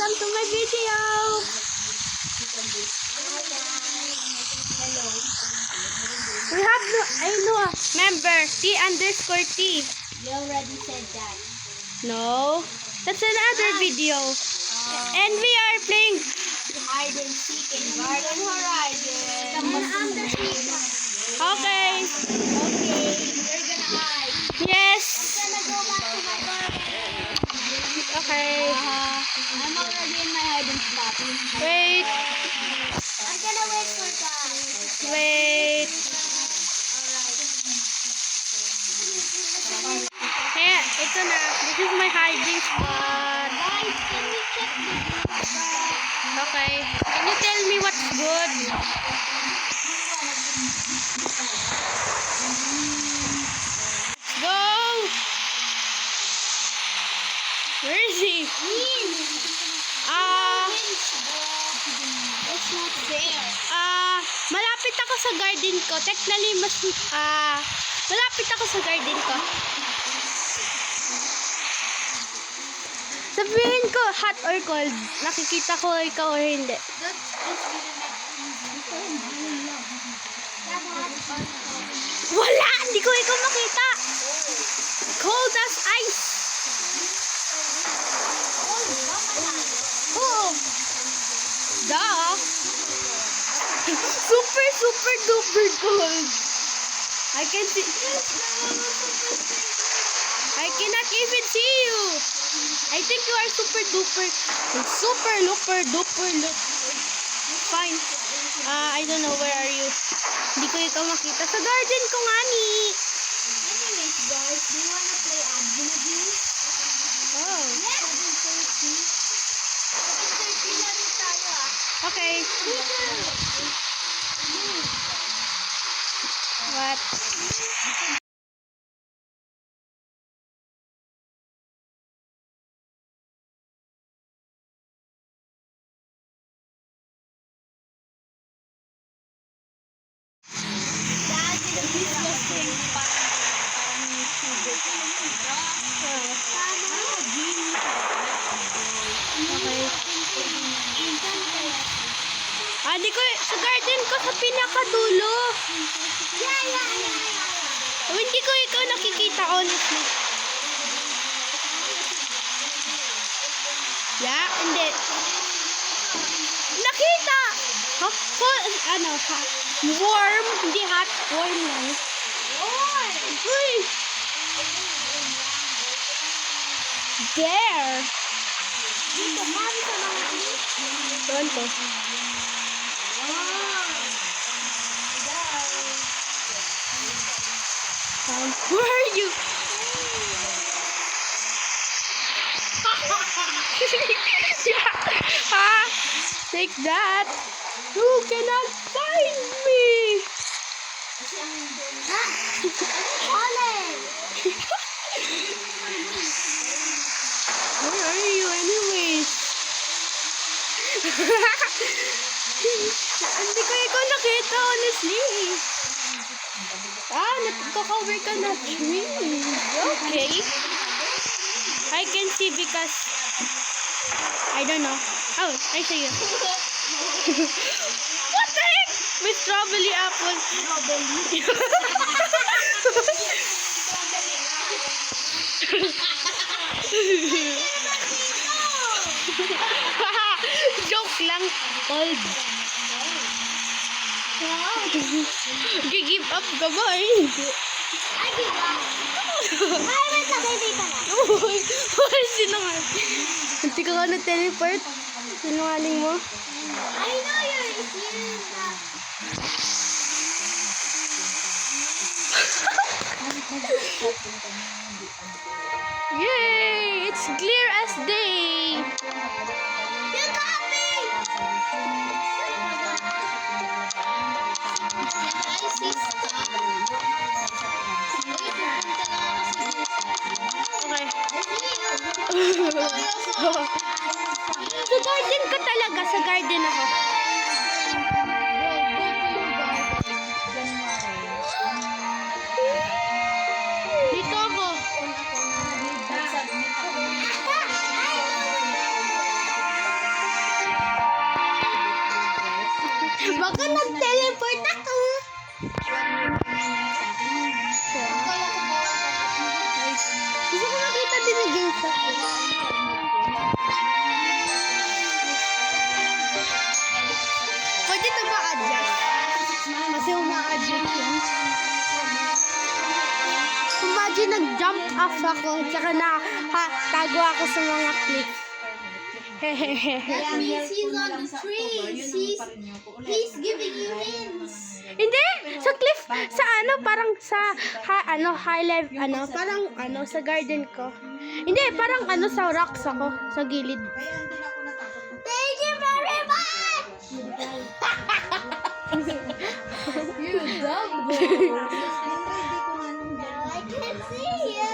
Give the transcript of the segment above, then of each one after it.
welcome to my video. We have no member T_T. You already said that. No, that's another video. And we are playing Hide and seek in Garden Horizon. Okay. Okay, we're gonna hide. Yes. I'm gonna go back to my garden. Okay. I'm already in my hiding spot. Wait. I'm gonna wait for that. Wait. Kaya, ito na. This is my hiding spot. Guys, can we check the Okay. Can you tell me what's good? Go! Where is he? It's not there. Malapit ako sa garden ko. Technically, malapit ako sa garden ko. Sabihin ko, hot or cold. Nakikita ko ikaw or hindi. Wala! Hindi ko ikaw makita. Cold as ice. Oo. Duh. Super, super duper cold. I can see. I cannot even see you. I think you are super duper. Super duper duper. Fine. I don't know, where are you? Hindi ko ikaw makita. Sa garden ko nga ni. Anyways, guys, do you wanna play Abdul? Oh. Yes. 7:30 na rin tayo Okay. What? Di ko, sa garden ko sa pinakadulo. Oh, hindi ko ikaw nakikita, honestly. Yeah, hindi. Nakita! Hot, hot. Warm, hindi hot. Warm lang. Uy! There! Doon ko. Where are you? Take that. You cannot find me. Where are you anyways? Hindi ko ikaw nakita, honestly. Nagkaka-cover ka na tree. Okay. I can see because I don't know. Oh, I see you. What the heck? With strawberry apple. Joke lang. Cold. Give up ka ba eh? I give up. Ay, wait lang, baby ka na. Uy, sinungaling. Hindi ka nga na-teleport. Sinungaling mo. I know you're here. Yay! It's clear as day. You got me! I see stuff. Okay. Sa garden ko talaga. Sa garden ako. Dito ako. nag-jump off ako, tsaka tago ako sa mga cliff. Hehehe. That means he's on the trees. He's giving you hints. Hindi! Sa cliff, sa ano, parang sa, high level, parang, sa garden ko. Hindi, parang, sa rocks ako, sa gilid. Thank you very much! You dumb boy. I can see you.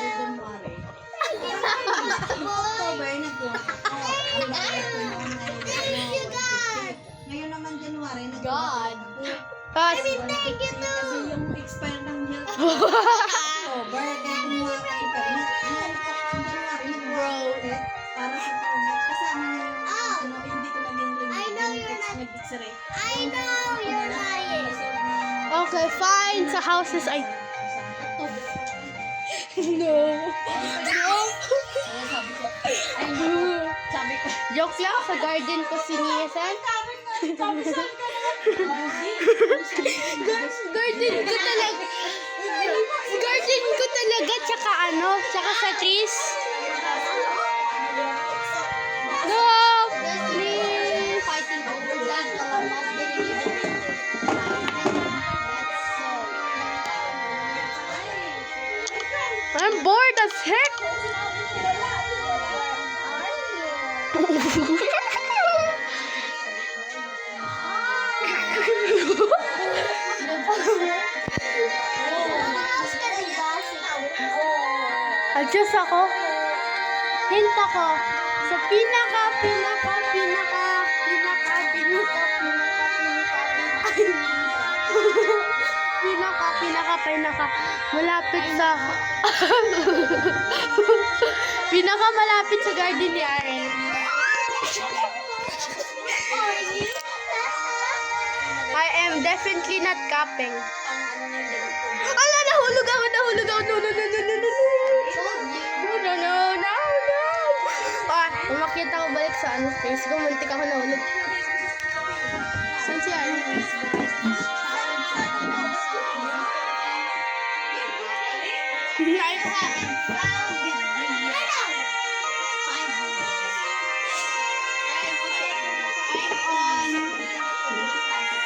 Thank you, God. Ngayon naman January, God. Tapos, Thank you too. Kasi yung expire ng health October, kaya kumuha kayo ka. January, nag-bro ulit para sa tawag. Kasama niya yung, hindi ko na din rin. I know you're not. Nag-x-ray. I know you're lying. okay, fine. Sa houses ay... No. Sabi ko, Joke lang, sa garden ko si Niasan. Garden ko talaga. Garden ko talaga, tsaka sa trees. No, please. Fighting over that while I'm not getting even. I'm bored as heck. Adjust ako. Hint ako. Sa pinaka. Malapit sa... pinaka malapit sa garden ni Aren. I am definitely not capping. Ala, nahulog ako. No. Umakyat ako balik sa space ko. Muntik ako nahulog. Saan si Aren? I haven't found it yet.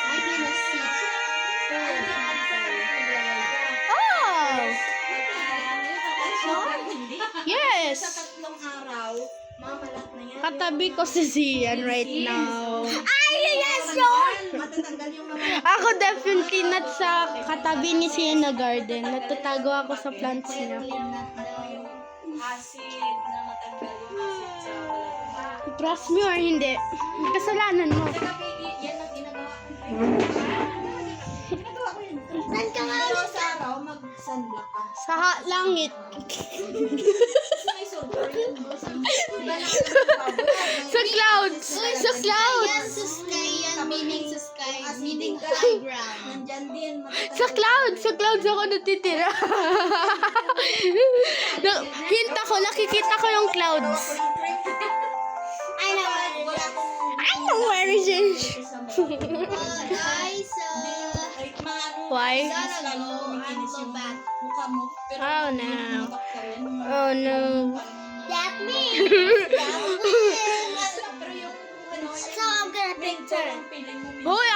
I'm in a seat. Oh! Yes! tatlong araw, mamalat na yan. Katabi ko si Zian right now. Ay, yes, sure. Matatanggal yung mga Ako definitely not sa katabi ni Zian na garden. Natatago ako sa plants niya. acid na matanggal yung acid sa Trust me or hindi, kasalanan mo. yan ang ginagawa ko yun. Saan ka nga Pero ulit? sa araw, mag-sunblock ka. Sa langit. May sulfur yun. Sa clouds. Sa clouds. Yan sa sky, yan meaning sa sky, meaning high ground. Nandyan din. Sa clouds. Sa clouds ako natitira. Hint ako, nakikita ko yung clouds. I know what it is. I know where it is. Guys, Why? I'm back. Mukha mo. Pero Oh no. yung bacteria, yung Oh no. That means pero yung ano, so I'm gonna yung picture. feeling mo. Hoy,